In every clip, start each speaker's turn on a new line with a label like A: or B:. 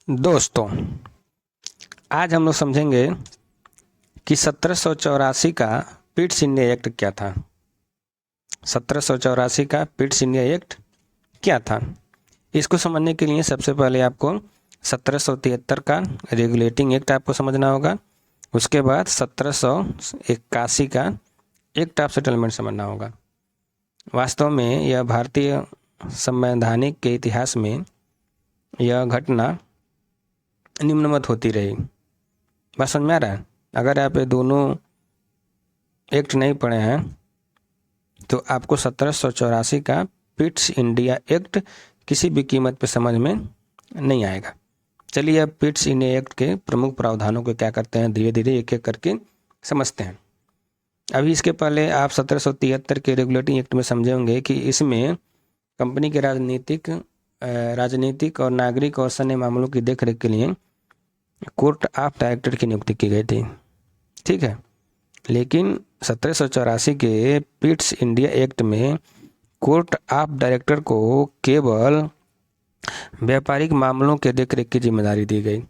A: दोस्तों, आज हम लोग समझेंगे कि 1784 का पिट्स इंडिया एक्ट क्या था। 1784 का पिट्स इंडिया एक्ट क्या था, इसको समझने के लिए सबसे पहले आपको 1773 का रेगुलेटिंग एक्ट आपको समझना होगा। उसके बाद 1781 का एक्ट ऑफ सेटलमेंट समझना होगा। वास्तव में यह भारतीय संवैधानिक के इतिहास में यह घटना निम्नवत होती रही। बात समझ में आ रहा है? अगर आप ये दोनों एक्ट नहीं पढ़े हैं तो आपको 1784 का पिट्स इंडिया एक्ट किसी भी कीमत पे समझ में नहीं आएगा। चलिए अब पिट्स इंडिया एक्ट के प्रमुख प्रावधानों को क्या करते हैं, धीरे धीरे एक एक करके समझते हैं। अभी इसके पहले आप 1773 के रेगुलेटिंग एक्ट में समझे होंगे कि इसमें कंपनी के राजनीतिक और नागरिक और सैन्य मामलों की देखरेख के लिए कोर्ट ऑफ डायरेक्टर की नियुक्ति की गई थी। ठीक है, लेकिन 1784 के पिट्स इंडिया एक्ट में कोर्ट ऑफ डायरेक्टर को केवल व्यापारिक मामलों के देखरेख की जिम्मेदारी दी गई।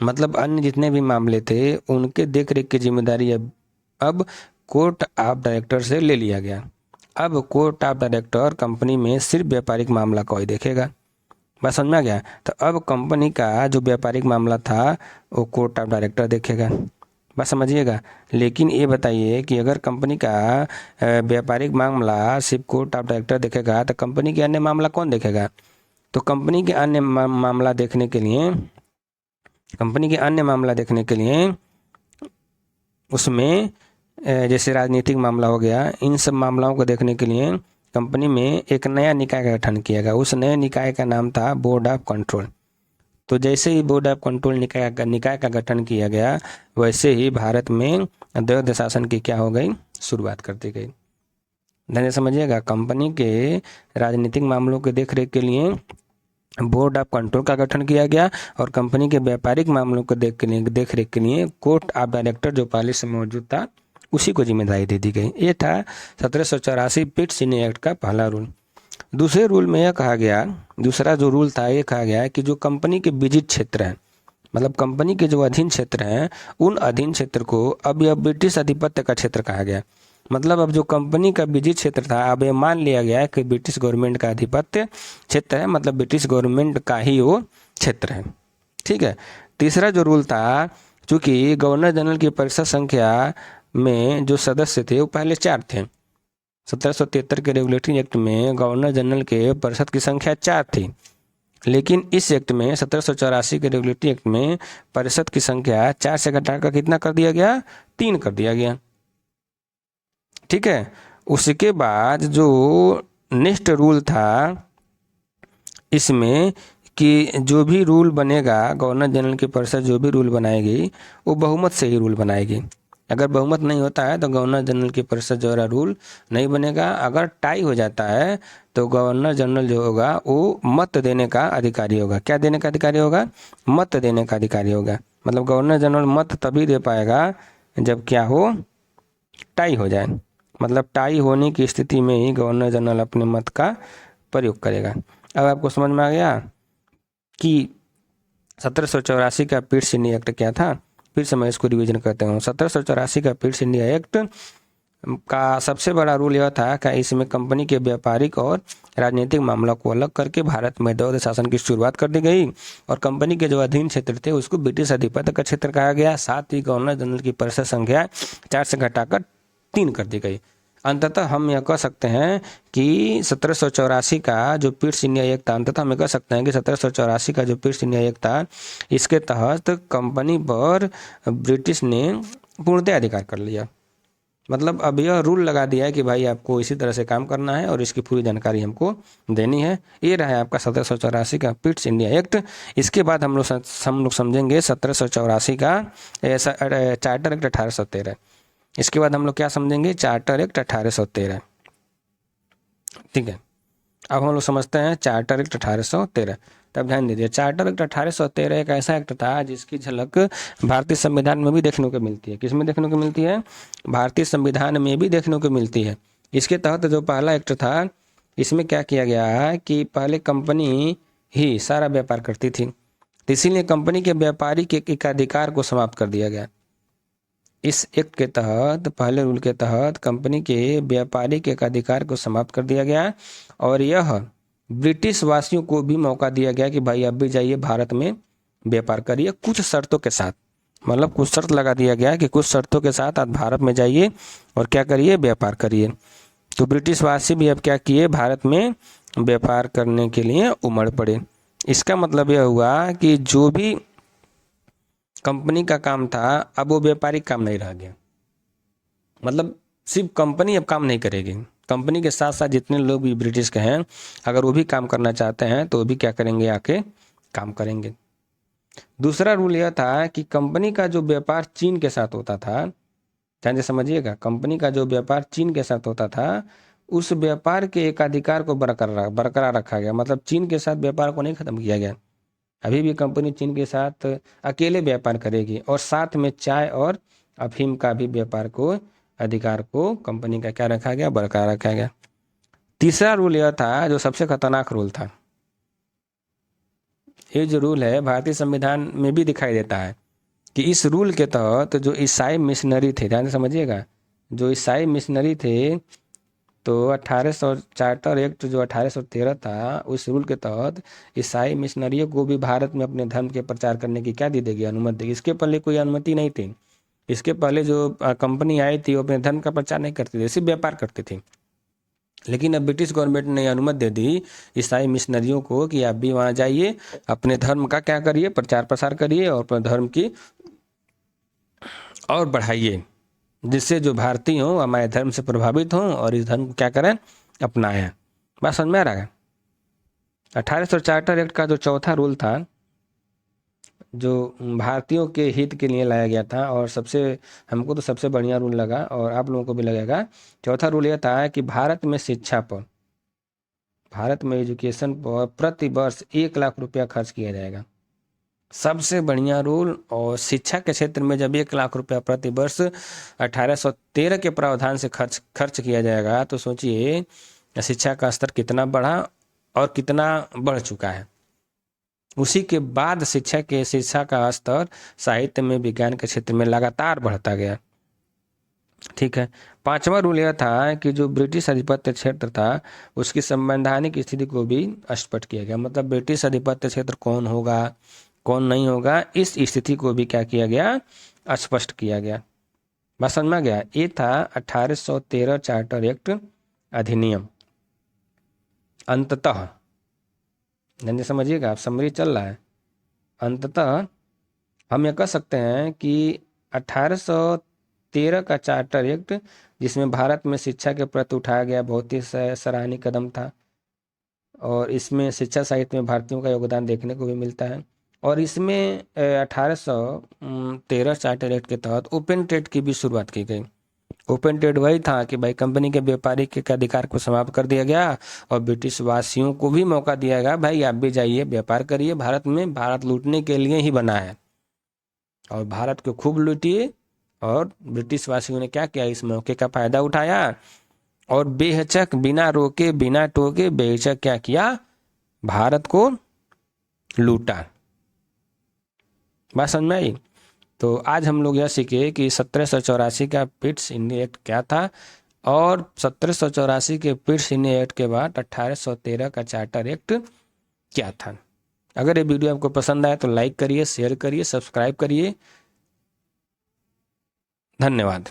A: मतलब अन्य जितने भी मामले थे उनके देखरेख की जिम्मेदारी अब कोर्ट ऑफ डायरेक्टर से ले लिया गया। अब कोर्ट ऑफ डायरेक्टर कंपनी में सिर्फ व्यापारिक मामला को ही देखेगा। बस समझ में आ गया? तो अब कंपनी का जो व्यापारिक मामला था वो कोर्ट ऑफ डायरेक्टर देखेगा। बस समझिएगा। लेकिन ये बताइए कि अगर कंपनी का व्यापारिक मामला सिर्फ कोर्ट ऑफ डायरेक्टर देखेगा तो कंपनी के अन्य मामला कौन देखेगा? तो कंपनी के अन्य मामला देखने के लिए उसमें जैसे राजनीतिक मामला हो गया, इन सब मामलों को देखने के लिए कंपनी में एक नया निकाय का गठन किया गया। उस नए निकाय का नाम था बोर्ड ऑफ कंट्रोल। तो जैसे ही बोर्ड ऑफ कंट्रोल निकाय का गठन किया गया, वैसे ही भारत में द्वैध शासन की क्या हो गई, शुरुआत कर दी गई। ध्यान से समझिएगा, कंपनी के राजनीतिक मामलों के देखरेख के लिए बोर्ड ऑफ कंट्रोल का गठन किया गया और कंपनी के व्यापारिक मामलों को देखरेख के लिए कोर्ट ऑफ डायरेक्टर जो पहले से मौजूद था उसी को जिम्मेदारी दे दी गई। ये था 1784 पिट्स इंडिया एक्ट का पहला रूल। दूसरे रूल में यह कहा गया, दूसरा जो रूल था ये कहा गया कि जो कंपनी के विजिट क्षेत्र हैं, मतलब कंपनी के जो अधीन क्षेत्र हैं, उन अधीन क्षेत्र को अब यह ब्रिटिश आधिपत्य का क्षेत्र कहा गया। मतलब अब जो कंपनी का विजिट क्षेत्र था अब ये मान लिया गया कि ब्रिटिश गवर्नमेंट का आधिपत्य क्षेत्र है, मतलब ब्रिटिश गवर्नमेंट का ही वो क्षेत्र है। ठीक है। तीसरा जो रूल था, चूंकि गवर्नर जनरल की परिषद संख्या में जो सदस्य थे वो पहले 4 थे। 1773 के रेगुलेटरी एक्ट में गवर्नर जनरल के परिषद की संख्या 4 थी, लेकिन इस एक्ट में 1784 के रेगुलेटरी एक्ट में परिषद की संख्या 4 से घटाकर कितना कर दिया गया, 3 कर दिया गया। ठीक है। उसके बाद जो नेक्स्ट रूल था इसमें कि जो भी रूल बनेगा, गवर्नर जनरल की परिषद जो भी रूल बनाएगी वो बहुमत से ही रूल बनाएगी। अगर बहुमत नहीं होता है तो गवर्नर जनरल की परिषद जो है रूल नहीं बनेगा। अगर टाई हो जाता है तो गवर्नर जनरल जो होगा वो मत देने का अधिकारी होगा। क्या देने का अधिकारी होगा? मत देने का अधिकारी होगा। मतलब गवर्नर जनरल मत तभी दे पाएगा जब क्या हो, टाई हो जाए। मतलब टाई होने की स्थिति में ही गवर्नर जनरल अपने मत का प्रयोग करेगा। अब आपको समझ में आ गया कि 1784 का पिट्स इंडिया एक्ट क्या था। फिर से मैं इसको रिवीजन करता हूँ। 1784 का पिट्स इंडिया एक्ट का सबसे बड़ा रूल यह था कि इसमें कंपनी के व्यापारिक और राजनीतिक मामला को अलग करके भारत में द्वैध शासन की शुरुआत कर दी गई और कंपनी के जो अधीन क्षेत्र थे उसको ब्रिटिश आधिपत्य का क्षेत्र कहा गया। साथ ही गवर्नर जनरल की परिषद संख्या 4 से घटाकर 3 कर दी गई। अंततः हम यह कह सकते हैं कि 1784 का जो पिट्स इंडिया एक्ट था, अंततः हम कह सकते हैं कि 1784 का जो पिट्स इंडिया एक्ट था, इसके तहत कंपनी पर ब्रिटिश ने पूर्णतः अधिकार कर लिया। मतलब अब यह रूल लगा दिया है कि भाई आपको इसी तरह से काम करना है और इसकी पूरी जानकारी हमको देनी है। ये रहा है आपका 1784 का पिट्स इंडिया एक्ट। इसके बाद हम लोग समझेंगे 1784 का चार्टर एक्ट 1813। इसके बाद हम लोग क्या समझेंगे, चार्टर एक्ट 1813। ठीक है। अब हम लोग समझते हैं चार्टर एक्ट 1813। तब ध्यान दीजिए, चार्टर एक्ट 1813 एक ऐसा एक्ट था जिसकी झलक भारतीय संविधान में भी देखने को मिलती है। किसमें देखने को मिलती है? भारतीय संविधान में भी देखने को मिलती है। इसके तहत जो पहला एक्ट था, इसमें क्या किया गया है कि पहले कंपनी ही सारा व्यापार करती थी तो इसीलिए कंपनी के व्यापारिक एकाधिकार को समाप्त कर दिया गया। इस एक्ट के तहत, पहले रूल के तहत कंपनी के व्यापारिक एकाधिकार को समाप्त कर दिया गया और यह ब्रिटिश वासियों को भी मौका दिया गया कि भाई अब भी जाइए भारत में व्यापार करिए, कुछ शर्तों के साथ। मतलब कुछ शर्त लगा दिया गया कि कुछ शर्तों के साथ आप भारत में जाइए और क्या करिए, व्यापार करिए। तो ब्रिटिश वासी भी अब क्या किए, भारत में व्यापार करने के लिए उमड़ पड़े। इसका मतलब यह हुआ कि जो भी कंपनी का काम था अब वो व्यापारिक काम नहीं रह गया। मतलब सिर्फ कंपनी अब काम नहीं करेगी, कंपनी के साथ साथ जितने लोग भी ब्रिटिश के हैं अगर वो भी काम करना चाहते हैं तो वो भी क्या करेंगे, आके काम करेंगे। दूसरा रूल यह था कि कंपनी का जो व्यापार चीन के साथ होता था, ध्यान से समझिएगा, कंपनी का जो व्यापार चीन के साथ होता था उस व्यापार के एकाधिकार को बरकरार रखा गया। मतलब चीन के साथ व्यापार को नहीं खत्म किया गया। अभी भी कंपनी चीन के साथ अकेले व्यापार करेगी और साथ में चाय और अफीम का भी व्यापार को अधिकार को कंपनी का क्या रखा गया, बरकरार रखा गया। तीसरा रूल यह था जो सबसे खतरनाक रूल था। ये जो रूल है भारतीय संविधान में भी दिखाई देता है कि इस रूल के तहत जो ईसाई मिशनरी थे, ध्यान से समझिएगा, जो ईसाई मिशनरी थे तो 1800 चार्टर एक्ट जो 1813 था उस रूल के तहत ईसाई मिशनरियों को भी भारत में अपने धर्म के प्रचार करने की क्या दी देगी, अनुमति देगी। इसके पहले कोई अनुमति नहीं थी। इसके पहले जो कंपनी आई थी वो अपने धर्म का प्रचार नहीं करती थी, सिर्फ व्यापार करती थी। लेकिन अब ब्रिटिश गवर्नमेंट ने अनुमति दे दी ईसाई मिशनरियों को कि आप भी वहाँ जाइए, अपने धर्म का क्या करिए, प्रचार प्रसार करिए और अपने धर्म की और बढ़ाइए, जिससे जो भारतीय हों हमारे धर्म से प्रभावित हों और इस धर्म को क्या करें, अपनाएं। बात समझ में आ रहा है। 1800 चार्टर एक्ट का जो चौथा रूल था जो भारतीयों के हित के लिए लाया गया था और हमको तो सबसे बढ़िया रूल लगा और आप लोगों को भी लगेगा। चौथा रूल यह था कि भारत में शिक्षा पर, भारत में एजुकेशन पर प्रति वर्ष 1 लाख रुपया खर्च किया जाएगा। सबसे बढ़िया रूल। और शिक्षा के क्षेत्र में जब 1 लाख रुपया प्रति वर्ष 1813 के प्रावधान से खर्च किया जाएगा तो सोचिए शिक्षा का स्तर कितना बढ़ा और कितना बढ़ चुका है। उसी के बाद शिक्षा का स्तर साहित्य में, विज्ञान के क्षेत्र में लगातार बढ़ता गया। ठीक है। पांचवा रूल यह था कि जो ब्रिटिश आधिपत्य क्षेत्र था उसकी संवैधानिक स्थिति को भी स्पष्ट किया गया। मतलब ब्रिटिश आधिपत्य क्षेत्र कौन होगा कौन नहीं होगा, इस स्थिति को भी क्या किया गया, स्पष्ट किया गया। बात समझ में आ गया। ये था 1813 चार्टर एक्ट अधिनियम। अंततः धन्य समझिएगा, आप समरी चल रहा है। अंततः हम यह कह सकते हैं कि 1813 का चार्टर एक्ट, जिसमें भारत में शिक्षा के प्रति उठाया गया बहुत ही सराहनीय कदम था और इसमें शिक्षा साहित्य में भारतीयों का योगदान देखने को भी मिलता है। और इसमें 1813 चार्टर एक्ट के तहत ओपन ट्रेड की भी शुरुआत की गई। ओपन ट्रेड वही था कि भाई कंपनी के व्यापारिक अधिकार को समाप्त कर दिया गया और ब्रिटिश वासियों को भी मौका दिया गया, भाई आप भी जाइए व्यापार करिए भारत में, भारत लूटने के लिए ही बना है और भारत को खूब लूटिए। और ब्रिटिश वासियों ने क्या किया, इस मौके का फायदा उठाया और बेहिचक, बिना रोके बिना टोके बेहिचक क्या किया, भारत को लूटा। बात समझ में आई। तो आज हम लोग यह सीखे कि 1784 का पिट्स इंडिया एक्ट क्या था और 1784 के पिट्स इंडिया एक्ट के बाद 1813 का चार्टर एक्ट क्या था। अगर ये वीडियो आपको पसंद आए तो लाइक करिए, शेयर करिए, सब्सक्राइब करिए। धन्यवाद।